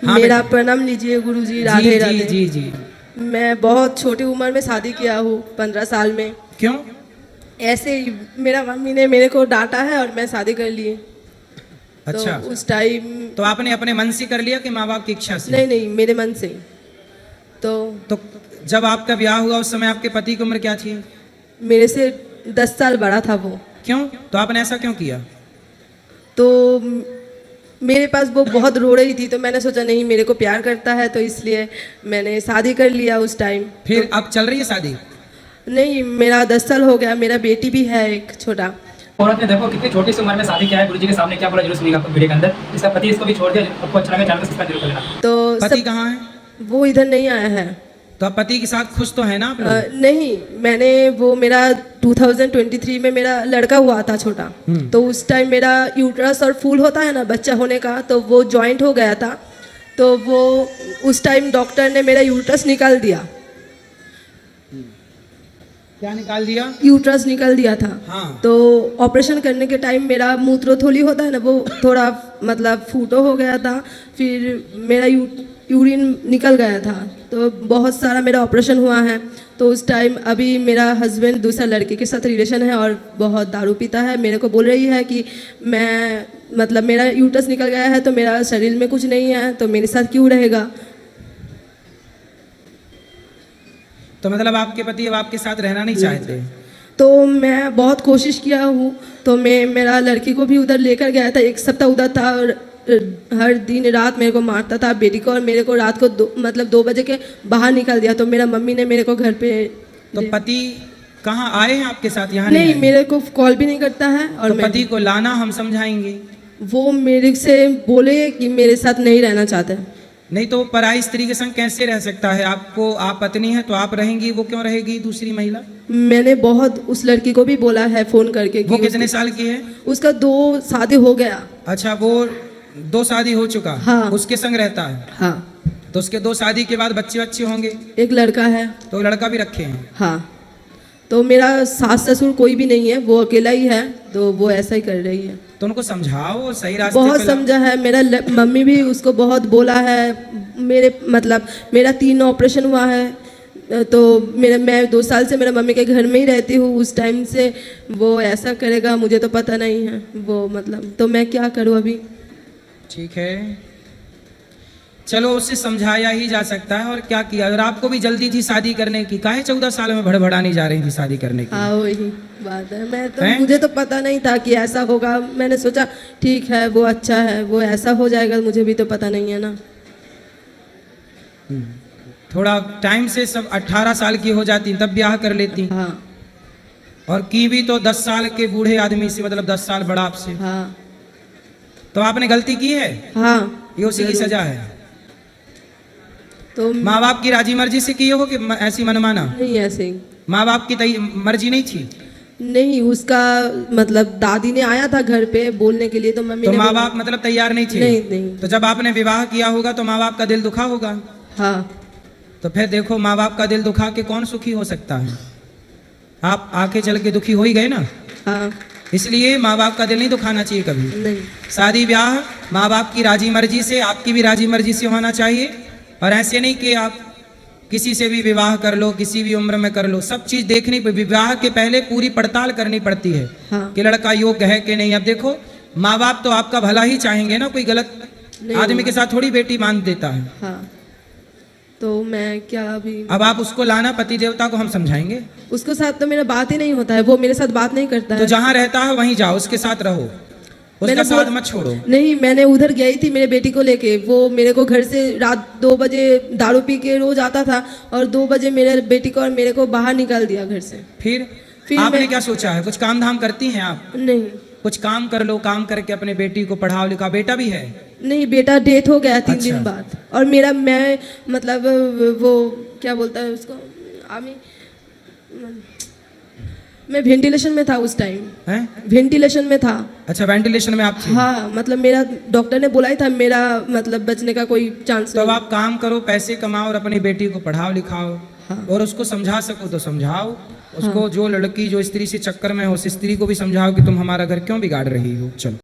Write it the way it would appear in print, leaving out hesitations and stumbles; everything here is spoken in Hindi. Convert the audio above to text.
हाँ मेरा बेटा। प्रणाम लीजिए गुरुजी। जी राधे जी राधे। जी जी। मैं बहुत छोटी उम्र में शादी किया हूँ, 15 साल में। क्यों? ऐसे ही मेरा मम्मी ने मेरे को डांटा है और मैं शादी कर ली। तो अच्छा, उस टाइम तो आपने अपने मन से कर लिया कि माँ बाप की इच्छा से? नहीं नहीं, मेरे मन से ही। तो तो जब आपका ब्याह हुआ उस समय आपके पति की उम्र क्या थी? मेरे से 10 साल बड़ा था वो। क्यों? तो आपने ऐसा क्यों किया? तो मेरे पास वो बहुत रो रही थी, तो मैंने सोचा नहीं, मेरे को प्यार करता है, तो इसलिए मैंने शादी कर लिया उस टाइम। फिर अब चल रही है शादी? नहीं, मेरा 10 साल हो गया, मेरा बेटी भी है एक छोटा। औरत ने देखो कितनी छोटी सी उम्र में शादी किया है, गुरुजी के सामने क्या बोला जरूर सुनिएगा आपको वीडियो के अंदर। इसका पति इसको भी छोड़ दिया। आपको अच्छा लगे चैनल को सब्सक्राइब जरूर कर लेना। तो पति सब कहाँ है? वो इधर नहीं आया है। तो आप पति के साथ खुश तो है ना आप लोग? नहीं, मैंने वो मेरा 2023 में मेरा लड़का हुआ था छोटा। तो उस टाइम मेरा यूट्रस और फूल होता है ना बच्चा होने का, तो वो जॉइंट हो गया था। तो वो उस टाइम डॉक्टर ने मेरा यूट्रस निकाल दिया। क्या निकाल दिया? यूट्रस निकाल दिया था। हाँ। तो ऑपरेशन करने के टाइम मेरा मूत्रथोली होता है ना, वो थोड़ा मतलब फूटो हो गया था। फिर मेरा यूरिन निकल गया था। तो बहुत सारा मेरा ऑपरेशन हुआ है। तो उस टाइम अभी मेरा हस्बैंड दूसरा लड़के के साथ रिलेशन है और बहुत दारू पीता है। मेरे को बोल रही है कि मैं मतलब मेरा यूट्रस निकल गया है तो मेरा शरीर में कुछ नहीं है, तो मेरे साथ क्यों रहेगा। तो मतलब आपके पति अब आपके साथ रहना नहीं चाहते? तो मैं बहुत कोशिश किया हूँ। तो मैं मेरा लड़की को भी उधर लेकर गया था, 1 सप्ताह उधर था और हर दिन रात मेरे को मारता था, बेटी को। और मेरे को रात को 2 बजे के बाहर निकाल दिया। तो मेरा मम्मी ने मेरे को घर पे तो पति कहाँ आए हैं आपके साथ? यहाँ नहीं, आए? मेरे को कॉल भी नहीं करता है। और तो पति को लाना हम समझाएंगे। वो मेरे से बोले कि मेरे साथ नहीं रहना चाहते। नहीं तो पराई स्त्री के संग कैसे रह सकता है? आपको, आप पत्नी है तो आप रहेंगी, वो क्यों रहेगी दूसरी महिला? मैंने बहुत उस लड़की को भी बोला है फोन करके वो कि कितने साल की है? उसका 2 शादी हो गया। अच्छा, वो 2 शादी हो चुका? हाँ। उसके संग रहता है? हाँ। तो उसके 2 शादी के बाद बच्चे होंगे? एक लड़का है। तो लड़का भी रखे हैं? हाँ। तो मेरा सास ससुर कोई भी नहीं है, वो अकेला ही है। तो वो ऐसा ही कर रही है। तो उनको समझाओ, सही रास्ते बहुत पे लाओ। समझा है। मेरा मम्मी भी उसको बहुत बोला है। मेरा 3 ऑपरेशन हुआ है। तो मैं 2 साल से मेरा मम्मी के घर में ही रहती हूँ। उस टाइम से वो ऐसा करेगा मुझे तो पता नहीं है। वो तो मैं क्या करूँ अभी। ठीक है, चलो उसे समझाया ही जा सकता है। और क्या किया? अगर आपको भी जल्दी थी शादी करने की, काहे 14 साल में भड़बड़ाने जा रही थी शादी करने की? हाँ, वही बात है। मुझे तो पता नहीं था कि ऐसा होगा। मैंने सोचा ठीक है, वो अच्छा है, वो ऐसा हो जाएगा, मुझे भी तो पता नहीं है ना। थोड़ा टाइम से सब 18 साल की हो जाती तब ब्याह कर लेती। हाँ। और की भी तो 10 साल के बूढ़े आदमी से, मतलब 10 साल बड़ा आपसे। हाँ। तो आपने गलती की है। हाँ। ये उसी की सजा है। तो माँ बाप की राजी मर्जी से किए हो कि ऐसी मनमाना? नहीं, ऐसे ही। माँ बाप की मर्जी नहीं थी? नहीं, उसका मतलब दादी ने आया था घर पे बोलने के लिए, तो मम्मी तो ने माँ बाप मतलब तैयार नहीं थे? नहीं नहीं। तो जब आपने विवाह किया होगा तो माँ बाप का दिल दुखा होगा। हाँ। तो फिर देखो, माँ बाप का दिल दुखा के कौन सुखी हो सकता है? आप आके चल के दुखी हो ही गए ना। हाँ। इसलिए माँ बाप का दिल नहीं दुखाना चाहिए कभी। नहीं। शादी ब्याह माँ बाप की राजी मर्जी से, आपकी भी राजी मर्जी से होना चाहिए। और ऐसे नहीं कि आप किसी से भी विवाह कर लो, किसी भी उम्र में कर लो। सब चीज देखनी, विवाह के पहले पूरी पड़ताल करनी पड़ती है। हाँ। कि लड़का योग्य है कि नहीं। अब देखो, माँ बाप तो आपका भला ही चाहेंगे ना, कोई गलत आदमी के साथ थोड़ी बेटी बांध देता है। हाँ। तो मैं क्या अभी। अब आप उसको लाना, पति देवता को हम समझाएंगे। उसके साथ तो मेरा बात ही नहीं होता है, वो मेरे साथ बात नहीं करता तो है। जहाँ रहता है वहीं जाओ, उसके साथ रहो, उसका साथ मत छोड़ो। नहीं, मैंने उधर गई थी मेरे बेटी को लेके। वो मेरे को घर से रात 2 बजे दारू पी के रोज आता था और 2 बजे मेरे बेटी को और मेरे को बाहर निकाल दिया घर से। फिर आपने क्या सोचा है? कुछ काम धाम करती हैं आप? नहीं। कुछ काम कर लो, काम करके अपने बेटी को पढ़ाओ लिखाओ। बेटा भी है? नहीं, बेटा डेथ हो गया 3 दिन अच्छा। बाद। और मैं मतलब वो क्या बोलता है उसको, मैं वेंटिलेशन में था उस टाइम। हैं? वेंटिलेशन में था। अच्छा, वेंटिलेशन में आप थी? हाँ, मतलब मेरा डॉक्टर ने बोला ही था मेरा मतलब बचने का कोई चांस तो अब नहीं। आप काम करो, पैसे कमाओ और अपनी बेटी को पढ़ाओ लिखाओ। हाँ। और उसको समझा सको तो समझाओ उसको। जो लड़की जो स्त्री से चक्कर में हो, उस स्त्री को भी समझाओ कि तुम हमारा घर क्यों बिगाड़ रही हो। चलो।